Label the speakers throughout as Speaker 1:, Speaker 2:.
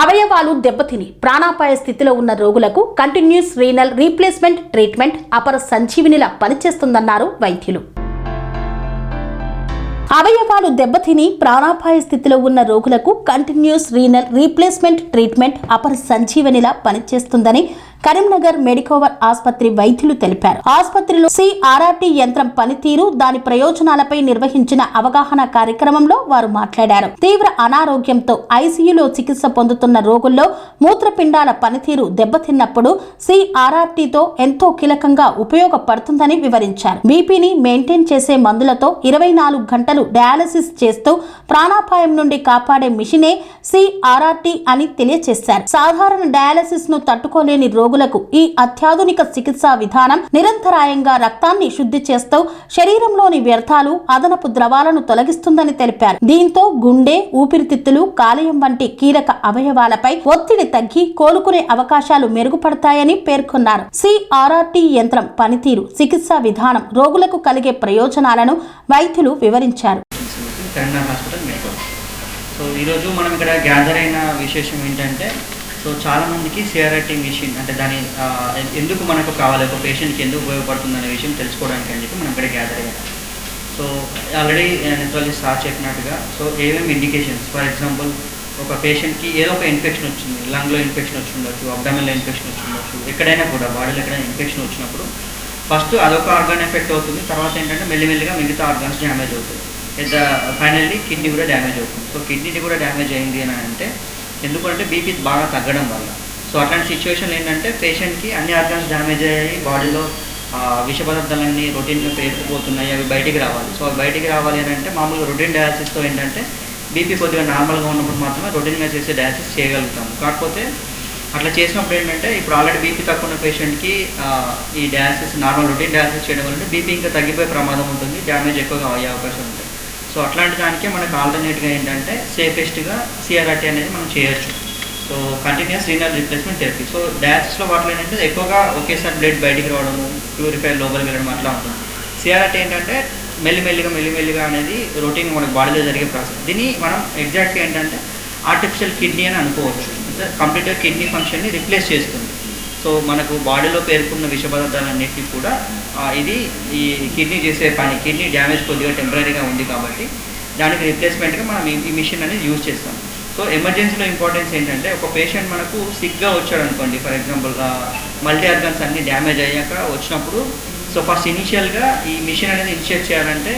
Speaker 1: అవయవాలు దెబ్బతిని ప్రాణాపాయ స్థితిలో ఉన్న రోగులకు కంటిన్యూస్ రీనల్ రీప్లేస్మెంట్ ట్రీట్మెంట్ అపర సంజీవినిలా పనిచేస్తుందన్నారు వైద్యులు. అవయవాలు దెబ్బతిని ప్రాణాపాయ స్థితిలో ఉన్న రోగులకు కంటిన్యూస్ రీనల్ రీప్లేస్మెంట్ ట్రీట్మెంట్ అపర సంజీవనిలా పనిచేస్తుందని కరీంనగర్ మెడికోవర్ ఆసుపత్రి వైద్యులు తెలిపారు. ఆసుపత్రిలో CRRT యంత్రం పనితీరు, దాని ప్రయోజనాలపై నిర్వహించిన అవగాహన కార్యక్రమంలో వారు మాట్లాడారు. తీవ్ర అనారోగ్యంతో ICUలో చికిత్స పొందుతున్న రోగుల్లో మూత్రపిండాల పనితీరు దెబ్బతిన్నప్పుడు CRRTతో ఎంతో కీలకంగా ఉపయోగపడుతుందని వివరించారు. బీపీని మెయింటైన్ చేసే మందులతో 24 గంటలు డయాలసిస్ చేస్తూ ప్రాణాపాయం నుండి కాపాడే మిషనే CRRT అని తెలియజేశారు. సాధారణ డయాలసిస్ ను తట్టుకోలేని రోగులకు ఈ అత్యాధునిక చికిత్సా విధానం నిరంతరాయంగా రక్తాన్ని శుద్ధి చేస్తూ శరీరంలోని వ్యర్థాలు, అదనపు ద్రవాలను తొలగిస్తుందని తెలిపారు. దీంతో గుండె, ఊపిరితిత్తులు, కాలేయం వంటి కీలక అవయవాలపై ఒత్తిడి తగ్గి కోలుకునే అవకాశాలు మెరుగుపడతాయని పేర్కొన్నారు. CRRT యంత్రం పనితీరు, చికిత్సా విధానం, రోగులకు కలిగే ప్రయోజనాలను వైద్యులు వివరించారు.
Speaker 2: సో ఈరోజు మనం ఇక్కడ గ్యాదర్ అయిన విశేషం ఏంటంటే, సో చాలామందికి CRRT మిషన్ అంటే దాని ఎందుకు మనకు కావాలి, ఒక పేషెంట్కి ఎందుకు ఉపయోగపడుతుంది అనే విషయం తెలుసుకోవడానికి అని చెప్పి మనం ఇక్కడ గ్యాదర్ అయ్యాం. సో ఆల్రెడీ నెఫ్రాలజిస్ట్ సార్ చెప్పినట్టుగా సో ఏమేమి ఇండికేషన్స్, ఫర్ ఎగ్జాంపుల్ ఒక పేషెంట్కి ఏదో ఒక ఇన్ఫెక్షన్ వచ్చింది, లంగ్లో ఇన్ఫెక్షన్ వచ్చి ఉండొచ్చు, అబ్డామిన్లో ఇన్ఫెక్షన్ వచ్చి ఉండొచ్చు, ఎక్కడైనా కూడా బాడీలో ఎక్కడైనా ఇన్ఫెక్షన్ వచ్చినప్పుడు ఫస్ట్ అదొక ఆర్గాన్ ఎఫెక్ట్ అవుతుంది. తర్వాత ఏంటంటే మెల్లిమెల్లిగా మిగతా ఆర్గాన్స్ డ్యామేజ్ అవుతుంది. ఫైనల్లీ కిడ్నీ కూడా డ్యామేజ్ అవుతుంది. సో కిడ్నీ కూడా డ్యామేజ్ అయింది అని అంటే ఎందుకంటే బీపీ బాగా తగ్గడం వల్ల. సో అట్లాంటి సిచ్యువేషన్ ఏంటంటే పేషెంట్కి అన్ని ఆర్గాన్స్ డ్యామేజ్ అయ్యి బాడీలో విష పదార్థాలన్నీ రొటీన్గా పేరుకుపోతున్నాయి, అవి బయటికి రావాలి. సో అవి బయటికి రావాలి అని అంటే మామూలుగా రొటీన్ డయాలసిస్తో ఏంటంటే బీపీ కొద్దిగా నార్మల్గా ఉన్నప్పుడు మాత్రమే రొటీన్గా చేసే డయాలసిస్ చేయగలుగుతాము. కాకపోతే అట్లా చేసినప్పుడు ఏంటంటే ఇప్పుడు ఆల్రెడీ బీపీ తక్కువ ఉన్న పేషెంట్కి ఈ డయాలసిస్ నార్మల్ రొటీన్ డయాలసిస్ చేయడం వల్ల బీపీ ఇంకా తగ్గిపోయే ప్రమాదం ఉంటుంది, డ్యామేజ్ ఎక్కువగా అయ్యే అవకాశం ఉంటుంది. సో అట్లాంటి దానికే మనకు ఆల్టర్నేట్గా ఏంటంటే సేఫెస్ట్గా CRRT అనేది మనం చేయొచ్చు. So continuous renal replacement therapy. So డయాలసిస్లో వాటిలో ఏంటంటే ఎక్కువగా ఒకేసారి బ్లడ్ బయటికి రావడం, ప్యూరిఫైర్ లోపలికి వెళ్ళడం అట్లా ఉంటుంది. CRRT ఏంటంటే మెల్లిమెల్లిగా అనేది రొటీన్ మనకు బాడీలో జరిగే ప్రాసెస్. దీన్ని మనం ఎగ్జాక్ట్గా ఏంటంటే ఆర్టిఫిషియల్ కిడ్నీ అని అనుకోవచ్చు. అంటే కంప్లీట్గా కిడ్నీ ఫంక్షన్ని రిప్లేస్ చేస్తుంది. సో మనకు బాడీలో పేర్కొన్న విష పదార్థాలన్నిటికీ కూడా ఇది ఈ కిడ్నీ చేసే పని, కిడ్నీ డ్యామేజ్ కొద్దిగా టెంపరీగా ఉంది కాబట్టి దానికి రిప్లేస్మెంట్గా మనం ఈ మిషన్ అనేది యూజ్ చేస్తాం. సో ఎమర్జెన్సీలో ఇంపార్టెన్స్ ఏంటంటే ఒక పేషెంట్ మనకు సిక్గా వచ్చాడు అనుకోండి, ఫర్ ఎగ్జాంపుల్ మల్టీ ఆర్గన్స్ అన్ని డ్యామేజ్ అయ్యాక వచ్చినప్పుడు సో ఫస్ట్ ఇనిషియల్గా ఈ మిషన్ అనేది ఇనిషియేట్ చేయాలంటే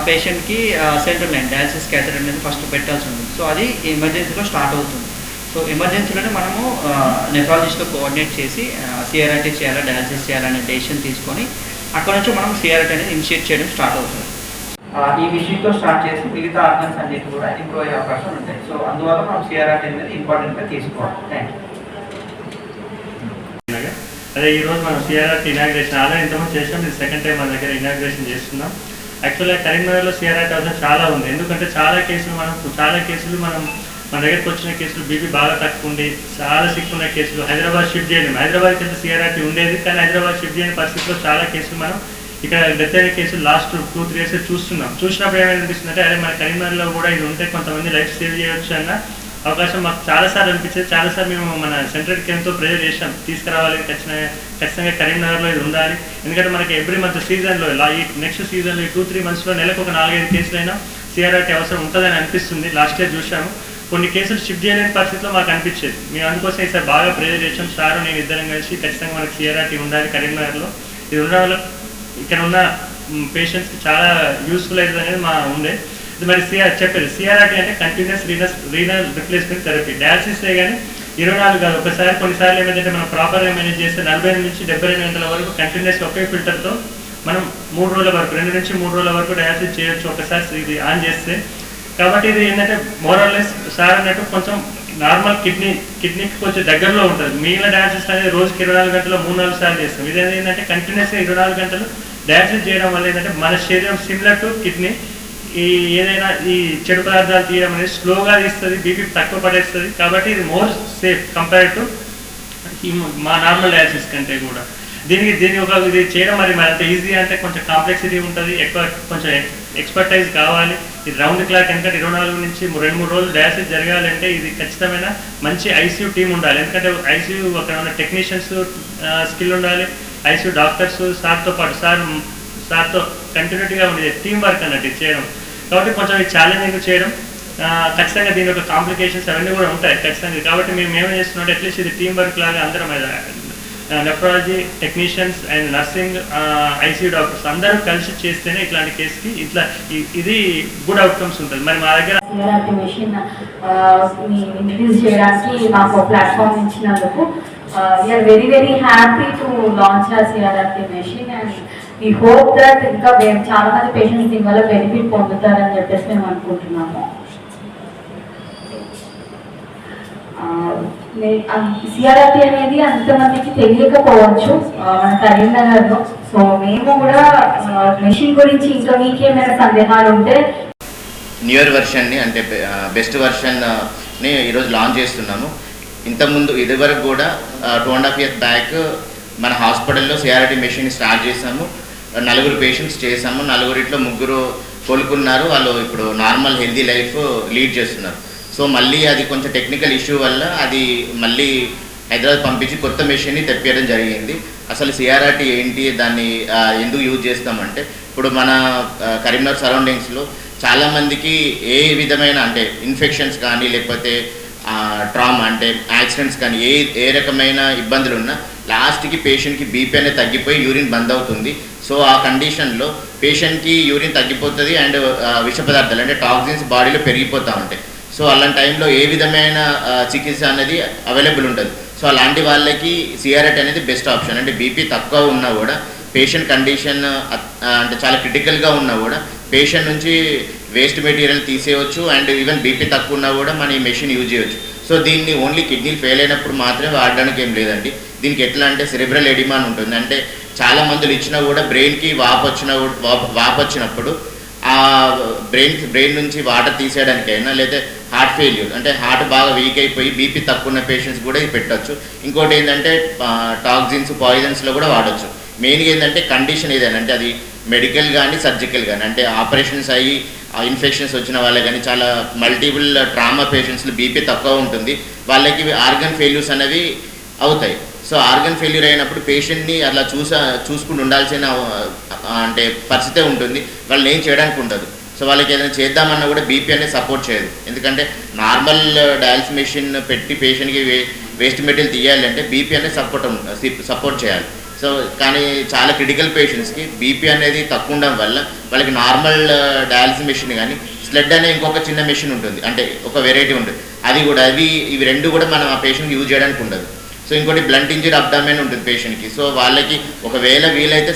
Speaker 2: పేషెంట్కి సెంట్రల్ లైన్ డయాలసిస్ క్యాథెటర్ అనేది ఫస్ట్ పెట్టాల్సి ఉంటుంది. సో అది ఎమర్జెన్సీలో స్టార్ట్ అవుతుంది. సో ఎమర్జెన్సీలోనే మనము నెఫ్రాలజిస్ట్తో కోఆర్డినేట్ చేసి CRRT చేయాలా డయాలసిస్ చేయాలనే డెసిషన్ తీసుకొని అక్కడ నుంచి మనం CRRT అనేది ఇనిషియేట్ చేయడం స్టార్ట్ అవుతుంది. ఈ మిషన్తో స్టార్ట్ చేసి మిగతా ఆర్గన్స్ అన్నిటి కూడా ఇంప్రూవ్ అయ్యే అవకాశం ఉంటాయి. సో అందువల్ల మనం CRRT అనేది ఇంపార్టెంట్గా తీసుకోవాలి. Thank you.
Speaker 3: అదే ఈరోజు మనం CRRT ఇనాగ్రేషన్ ఆల్రెడీ ఇంతకుముందు చేసాం, ఇది సెకండ్ టైం మన దగ్గర ఇనాగ్రేషన్ చేస్తున్నాం. యాక్చువల్గా కరీంనగర్లో CRRT అవసరం చాలా ఉంది. ఎందుకంటే చాలా కేసులు మనం మన దగ్గరకు వచ్చిన కేసులు బీపీ బాగా తక్కువ ఉండి చాలా సిక్ ఉన్న కేసులు హైదరాబాద్ షిఫ్ట్ చేయలేము. హైదరాబాద్కి అయితే CRRT ఉండేది, కానీ హైదరాబాద్ షిఫ్ట్ చేయని పరిస్థితిలో చాలా కేసులు మనం ఇక్కడ డెత్ అయిన కేసులు లాస్ట్ 2-3 years చూసినప్పుడు ఏమనిపిస్తుంది అంటే అదే మన కరీంనగర్లో కూడా ఇది ఉంటే కొంతమంది లైఫ్ సేవ్ చేయవచ్చు అన్న అవకాశం మాకు చాలాసార్లు అనిపించేది. చాలాసార్లు మేము మన సెంట్రల్ కేంద్రంతో ప్రెజర్ చేసాం, తీసుకురావాలి, ఖచ్చితంగా కరీంనగర్లో ఇది ఉండాలి. ఎందుకంటే మనకి ఎవ్రీ మంత్ సీజన్లో ఈ నెక్స్ట్ సీజన్లో ఈ 2-3 monthsలో నెలకు ఒక 4-5 కేసులైనా CRRT అవసరం ఉంటుందని అనిపిస్తుంది. లాస్ట్ ఇయర్ చూసాము, కొన్ని కేసులు షిఫ్ట్ చేయలేని పరిస్థితిలో మాకు అనిపించేది. మేము అందుకోసం ఈసారి బాగా ప్రెజర్ చేసాం. సార్ నేను ఇద్దరం కలిసి ఖచ్చితంగా మనకు CRRT ఉండాలి కరీంనగర్లో. ఇది ఉండడం వల్ల ఇక్కడ ఉన్న పేషెంట్స్కి చాలా యూస్ఫుల్ అవుతుంది అనేది మా ఉండే. ఇది మరి చెప్పారు CRRT అంటే continuous renal replacement therapy. Dialysis కానీ 24 కాదు, ఒకసారి కొన్నిసార్లు ఏమైందంటే మనం ప్రాపర్గా మేనేజ్ చేస్తే 45 నుంచి 72 గంటల వరకు కంటిన్యూస్ ఒకే ఫిల్టర్తో మనం 3 రోజుల వరకు 2 నుంచి 3 రోజుల వరకు డయాలసిస్ చేయొచ్చు ఒకసారి ఇది ఆన్ చేస్తే. కాబట్టి ఇది ఏంటంటే మోరల్లెస్ సార్ అన్నట్టు కొంచెం నార్మల్ కిడ్నీకి కొంచెం దగ్గరలో ఉంటుంది. మిగిలిన డయాలసిస్ అనేది రోజుకి 24 గంటలు 3-4 సార్లు చేస్తాం. ఇది ఏంటంటే కంటిన్యూస్గా 24 గంటలు డయాలసిస్ చేయడం వల్ల ఏంటంటే మన శరీరం సిమిలర్ టు కిడ్నీ ఏదైనా ఈ చెడు పదార్థాలు తీయడం అనేది స్లోగా తీస్తుంది, బీపీ తక్కువ పడేస్తుంది. కాబట్టి ఇది మోర్ సేఫ్ కంపేర్ టు మా నార్మల్ డయాలసిస్ కంటే కూడా. దీనికి ఒక ఇది చేయడం మరి అంత ఈజీ అంటే కొంచెం కాంప్లెక్సిటీ ఉంటుంది, ఎక్కువ కొంచెం ఎక్స్పర్టైజ్ కావాలి. ఇది రౌండ్ క్లాక్ ఎందుకంటే 24 నుంచి 2-3 రోజులు డయాలసిస్ జరగాలంటే ఇది ఖచ్చితమైన మంచి ఐసీయూ టీం ఉండాలి. ఎందుకంటే ఐసీయూ అక్కడ ఉన్న టెక్నీషియన్స్ స్కిల్ ఉండాలి, ఐసీయూ డాక్టర్స్ సార్తో పాటు సార్తో కంటిన్యూటీగా ఉండేది టీం వర్క్ అన్నట్టు చేయడం. కాబట్టి కొంచెం ఇది ఛాలెంజింగ్ చేయడం, ఖచ్చితంగా దీని యొక్క కాంప్లికేషన్స్ అవన్నీ కూడా ఉంటాయి ఖచ్చితంగా. కాబట్టి మేము ఏమేం చేస్తున్నాం అట్లీస్ట్ ఇది టీం వర్క్ లాగా అందరం nephrology technicians and nursing ICU doctors అందరూ కలిసి చేస్తేనే ఇట్లాంటి కేసుకి ఇది గుడ్ అవుట్కమ్స్ ఉంటుంది. మరి మా దగ్గర
Speaker 4: సిఆర్ఆర్టీ మెషిన్ ఇంట్రడ్యూస్ చేయడానికి మాకు ప్లాట్ఫామ్ ఇచ్చినందుకు we're very happy to launch ఆ CRRT machine and we hope that ఇంకా చాలా మంది పేషెంట్స్ దీనివల్ల బెనిఫిట్ పొందుతారని చెప్పేసి మేము అనుకుంటున్నాము. సిఆర్ఆర్టీ అనేది అంతమందికి తెలియకపోవచ్చు మన కరీంనగర్లో. సో మేము కూడా మెషిన్ గురించి ఇంకా మీకేమైనా సందేహాలు ఉంటే
Speaker 5: న్యూయర్ వెర్షన్ని అంటే బెస్ట్ వెర్షన్ని ఈరోజు లాంచ్ చేస్తున్నాము. ఇంతకుముందు ఇదివరకు కూడా 2.5 years బ్యాక్ మన హాస్పిటల్లో సిఆర్ఆర్టీ మెషిన్ స్టార్ట్ చేసాము. 4 పేషెంట్స్ చేసాము. 4 3 కోలుకున్నారు. వాళ్ళు ఇప్పుడు నార్మల్ హెల్తీ లైఫ్ లీడ్ చేస్తున్నారు. సో మళ్ళీ అది కొంచెం టెక్నికల్ ఇష్యూ వల్ల అది మళ్ళీ హైదరాబాద్ పంపించి కొత్త మెషిన్ని తెప్పించడం జరిగింది. అసలు సిఆర్ఆర్టీ ఏంటి, దాన్ని ఎందుకు యూజ్ చేస్తామంటే ఇప్పుడు మన కరీంనగర్ సరౌండింగ్స్లో చాలామందికి ఏ విధమైన అంటే ఇన్ఫెక్షన్స్ కానీ లేకపోతే ట్రామా అంటే యాక్సిడెంట్స్ కానీ ఏ రకమైన ఇబ్బందులు ఉన్నా లాస్ట్కి పేషెంట్కి బీపీ అనేది తగ్గిపోయి యూరిన్ బంద్ అవుతుంది. సో ఆ కండిషన్లో పేషెంట్కి యూరిన్ తగ్గిపోతుంది అండ్ విష పదార్థాలు అంటే టాక్సిన్స్ బాడీలో పెరిగిపోతూ ఉంటాయి. సో అలాంటి టైంలో ఏ విధమైన చికిత్స అనేది అవైలబుల్ ఉంటుంది. సో అలాంటి వాళ్ళకి సిఆర్ఆర్టీ అనేది బెస్ట్ ఆప్షన్. అంటే బీపీ తక్కువ ఉన్నా కూడా పేషెంట్ కండిషన్ అంటే చాలా క్రిటికల్గా ఉన్నా కూడా పేషెంట్ నుంచి వేస్ట్ మెటీరియల్ తీసేయవచ్చు అండ్ ఈవెన్ బీపీ తక్కువ ఉన్నా కూడా మన ఈ మెషిన్ యూజ్ చేయవచ్చు. సో దీన్ని ఓన్లీ కిడ్నీలు ఫెయిల్ అయినప్పుడు మాత్రమే వాడడానికి ఏం లేదండి. దీనికి ఎట్లా అంటే సెరిబ్రల్ ఎడిమా అని ఉంటుంది. అంటే చాలా మందులు ఇచ్చినా కూడా బ్రెయిన్కి వాపు వచ్చినప్పుడు ఆ బ్రెయిన్ నుంచి వాటర్ తీసేయడానికైనా లేదా హార్ట్ ఫెయిల్యూర్ అంటే హార్ట్ బాగా వీక్ అయిపోయి బీపీ తక్కువ ఉన్న పేషెంట్స్ కూడా ఇది పెట్టచ్చు. ఇంకోటి ఏంటంటే టాక్సిన్స్ పాయిజన్స్లో కూడా వాడచ్చు. మెయిన్గా ఏంటంటే కండిషన్ ఏదైనా అంటే అది మెడికల్ కానీ సర్జికల్ కానీ అంటే ఆపరేషన్స్ అయ్యి ఇన్ఫెక్షన్స్ వచ్చిన వాళ్ళకి కానీ చాలా మల్టిపుల్ ట్రామా పేషెంట్స్లో బీపీ తక్కువ ఉంటుంది, వాళ్ళకి ఆర్గన్ ఫెయిల్యూర్స్ అనేవి అవుతాయి. సో ఆర్గన్ ఫెయిల్యూర్ అయినప్పుడు పేషెంట్ని అలా చూసుకుని ఉండాల్సిన అంటే పరిస్థితే ఉంటుంది. వాళ్ళని ఏం చేయడానికి ఉండదు. సో వాళ్ళకి ఏదైనా చేద్దామన్నా కూడా బీపీ అనేది సపోర్ట్ చేయదు. ఎందుకంటే నార్మల్ డయాలసిస్ మెషిన్ పెట్టి పేషెంట్కి వేస్ట్ మెటీరియల్ తీయాలంటే బీపీ అనేది సపోర్ట్ చేయాలి. సో కానీ చాలా క్రిటికల్ పేషెంట్స్కి బీపీ అనేది తక్కువ ఉండడం వల్ల వాళ్ళకి నార్మల్ డయాలసిస్ మెషిన్ కానీ స్లెడ్ అనే ఇంకొక చిన్న మెషిన్ ఉంటుంది, అంటే ఒక వెరైటీ ఉంటుంది. అది కూడా ఇవి రెండు కూడా మనం ఆ పేషెంట్కి యూజ్ చేయడానికి ఉండదు. సో ఇంకోటి బ్లంట్ ఇంజరీ అబ్డామెన్ ఉంటుంది పేషెంట్కి. సో వాళ్ళకి ఒకవేళ వీలైతే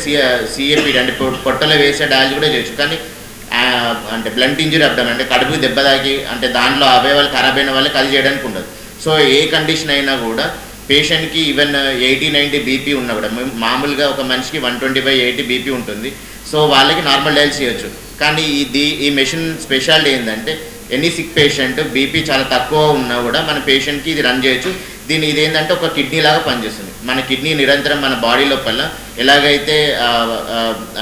Speaker 5: సిఏపీ అంటే పొట్టలో వేసే డయాలసిస్ కూడా చేయొచ్చు. కానీ అంటే బ్లంట్ ఇంజరీ అబ్డామెన్ అంటే కడుపుకి దెబ్బ తాకి అంటే దాంట్లో అవయవాలు ఖరాబ్ అయిన వాళ్ళకి అది చేయడానికి ఉండదు. సో ఏ కండిషన్ అయినా కూడా పేషెంట్కి ఈవెన్ 80-90 బీపీ ఉన్నా కూడా మామూలుగా ఒక మనిషికి 120/80 బీపీ ఉంటుంది. సో వాళ్ళకి నార్మల్ డయాలసిస్ చేయొచ్చు. కానీ ఈ మెషిన్ స్పెషాలిటీ ఏంటంటే ఎనీ సిక్ పేషెంట్ బీపీ చాలా తక్కువ ఉన్నా కూడా మన పేషెంట్కి ఇది రన్ చేయొచ్చు. ఇదేంటంటే ఒక కిడ్నీ లాగా పనిచేస్తుంది. మన కిడ్నీ నిరంతరం మన బాడీ లోపల ఎలాగైతే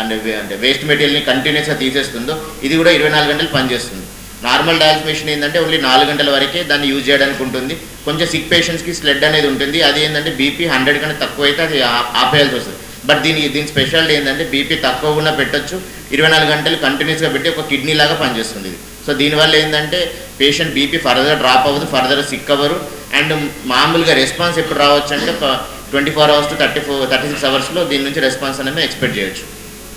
Speaker 5: అంటే వేస్ట్ మెటీరియల్ని కంటిన్యూస్గా తీసేస్తుందో ఇది కూడా 24 గంటలు పనిచేస్తుంది. నార్మల్ డయాలసిస్ మెషిన్ ఏంటంటే ఓన్లీ 4 గంటల వరకే దాన్ని యూజ్ చేయడానికి ఉంటుంది. కొంచెం సిక్ పేషెంట్స్కి స్లెడ్ అనేది ఉంటుంది. అది ఏంటంటే బీపీ 100 కన్నా తక్కువ అయితే అది ఆపేయాల్సి వస్తుంది. బట్ దీని స్పెషాలిటీ ఏంటంటే బీపీ తక్కువ కూడా పెట్టచ్చు, 24 గంటలు కంటిన్యూస్గా పెట్టి ఒక కిడ్నీ లాగా పనిచేస్తుంది ఇది. సో దీనివల్ల ఏంటంటే పేషెంట్ బీపీ ఫర్దర్ డ్రాప్ అవ్వదు, ఫర్దర్ సిక్ అవ్వరు. అండ్ మామూలుగా రెస్పాన్స్ ఎప్పుడు రావచ్చు అంటే 24 hours to 36 hours దీని నుంచి రెస్పాన్స్ అనేది ఎక్స్పెక్ట్ చేయొచ్చు.